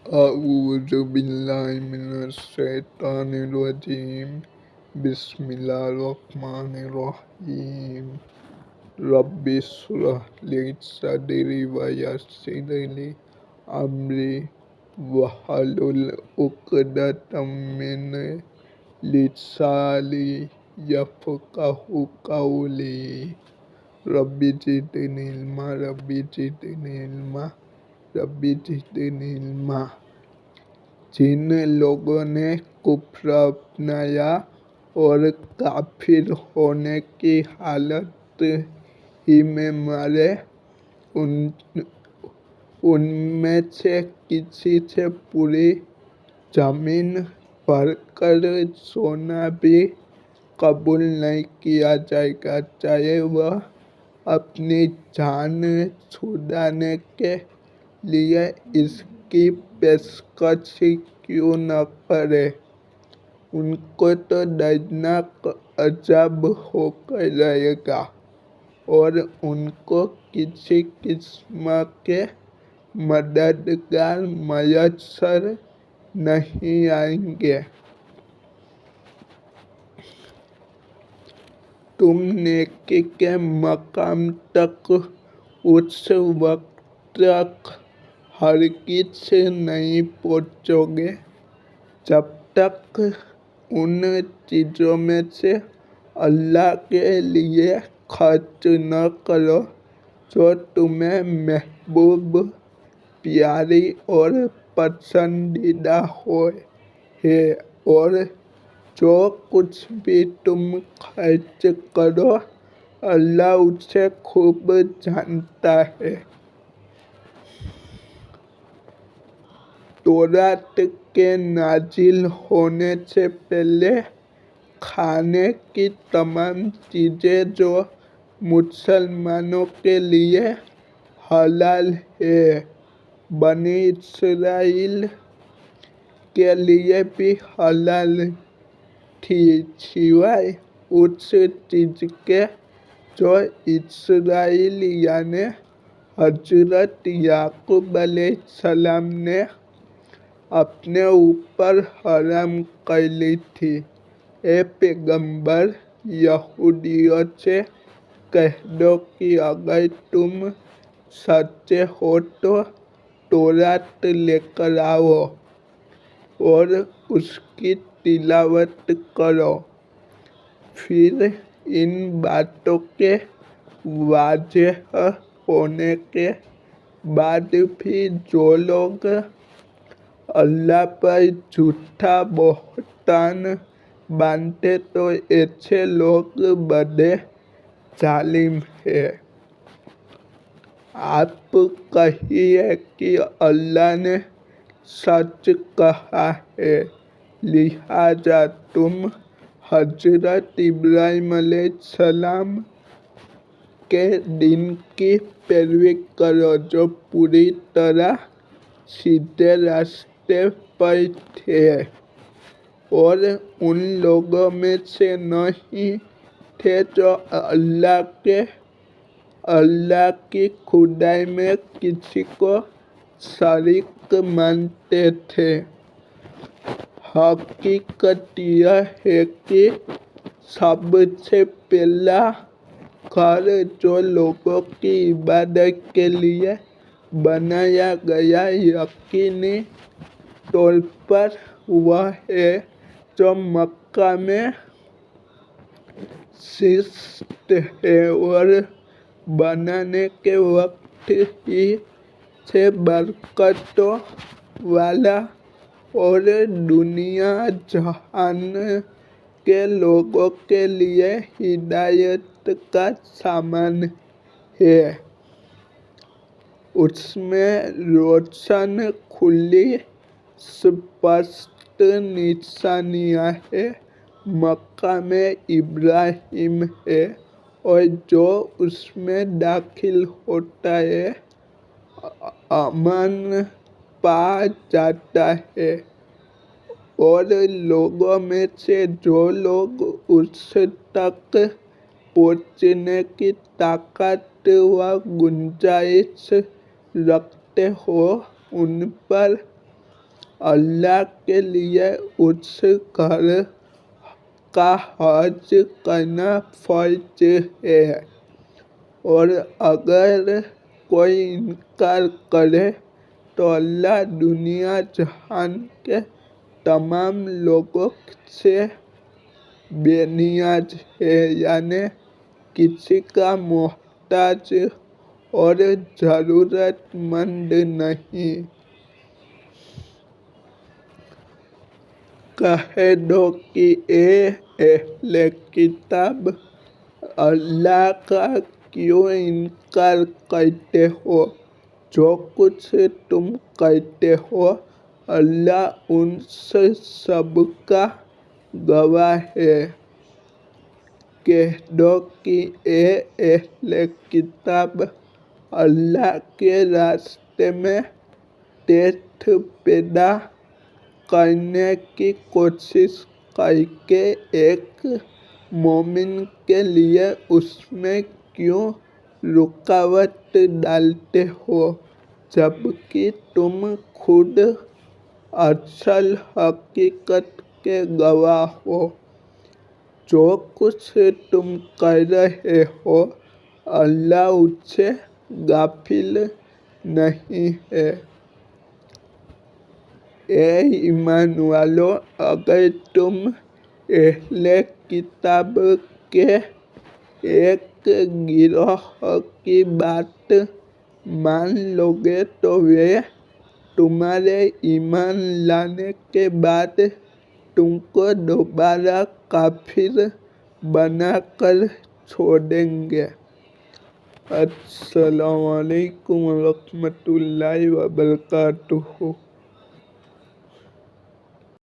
أعوذ بالله من الشيطان الرجيم بسم الله الرحمن الرحيم رب اشرح لي صدري ويسر لي أمري واحلل عقدة من لساني يفقهوا قولي رب زدني علما رب زدني علما رب زدني علما جن لوگوں نے کفر اپنایا اور کافر ہونے کی حالت ہی میں مرے، ان میں سے کسی سے پوری زمین بھر کر سونا بھی قبول نہیں کیا جائے گا، چاہے وہ اپنی جان چھڑانے کے لیے اس کی پیشکش کیوں نہ کرے۔ ان کو تو دردناک عذاب ہو کر رہے گا اور ان کو کسی قسم کے مددگار میسر نہیں آئیں گے۔ تم نیکی کے مقام تک اس وقت تک ہرگز نہیں پہنچو گے جب تک ان چیزوں میں سے اللہ کے لیے خرچ نہ کرو جو تمہیں محبوب، پیاری اور پسندیدہ ہے، اور جو کچھ بھی تم خرچ کرو اللہ اسے خوب جانتا ہے۔ تورات کے نازل ہونے سے پہلے کھانے کی تمام چیزیں جو مسلمانوں کے لیے حلال ہیں، بنی اسرائیل کے لیے بھی حلال تھیں، سوائے اس چیز کے جو اسرائیل یعنی حضرت یعقوب علیہ السلام نے اپنے اوپر حرام کر لی تھی۔ اے پیغمبر، یہودیوں سے کہہ دو کہ اگر تم سچے ہو تو تورات لے کر آؤ اور اس کی تلاوت کرو۔ پھر ان باتوں کے واضح ہونے کے بعد بھی جو لوگ اللہ پر جھوٹا بہتان باندھتے تو ایسے لوگ بڑے ظالم ہیں۔ آپ کہیے کہ اللہ نے سچ کہا ہے، لہٰذا تم حضرت ابراہیم علیہ السلام کے دین کی پیروی کرو جو پوری طرح سیدھے راستے پر تھے اور ان لوگوں میں سے نہیں تھے جو اللہ کی خدائی میں کسی کو شریک مانتے تھے۔ حقیقت یہ ہے کہ سب سے پہلا گھر جو لوگوں کی عبادت کے لیے بنایا گیا یقینی طور پر وہ ہے جو مکہ میں شیشت ہے اور بنانے کے وقت ہی سے برکتوں والا اور دنیا جہان کے لوگوں کے لیے ہدایت کا سامان ہے۔ اس میں روشن کھلی اسپشٹ نشانیاں ہیں۔ مقام ابراہیم ہے اور جو اس میں داخل ہوتا ہے امن پا جاتا ہے، اور لوگوں میں سے جو لوگ اس تک پہنچنے کی طاقت و گنجائش رکھتے ہو ان پر اللہ کے لیے اس گھر کا حج کرنا فرض ہے، اور اگر کوئی انکار کرے تو اللہ دنیا جہان کے تمام لوگوں سے بے نیاز ہے، یعنی کسی کا محتاج اور ضرورت مند نہیں۔ کہہ دو کہ اے اہل کتاب، اللہ کا کیوں انکار کرتے ہو؟ جو کچھ تم کرتے ہو اللہ ان سب کا گواہ ہے۔ کہہ دو کہ اے اہل کتاب، اللہ کے راستے میں تیرتھ پیدا کرنے کی کوشش کر کے ایک مومن کے لیے اس میں کیوں رکاوٹ ڈالتے ہو، جبکہ تم خود اصل حقیقت کے گواہ ہو۔ جو کچھ تم کر رہے ہو اللہ اس سے غافل نہیں ہے۔ اے ایمان والو، اگر تم اہل کتاب کے ایک گروہ کی بات مان لو گے تو وہ تمہارے ایمان لانے کے بعد تم کو دوبارہ کافر بنا کر چھوڑیں گے۔ السلام علیکم ورحمۃ اللہ وبرکاتہ۔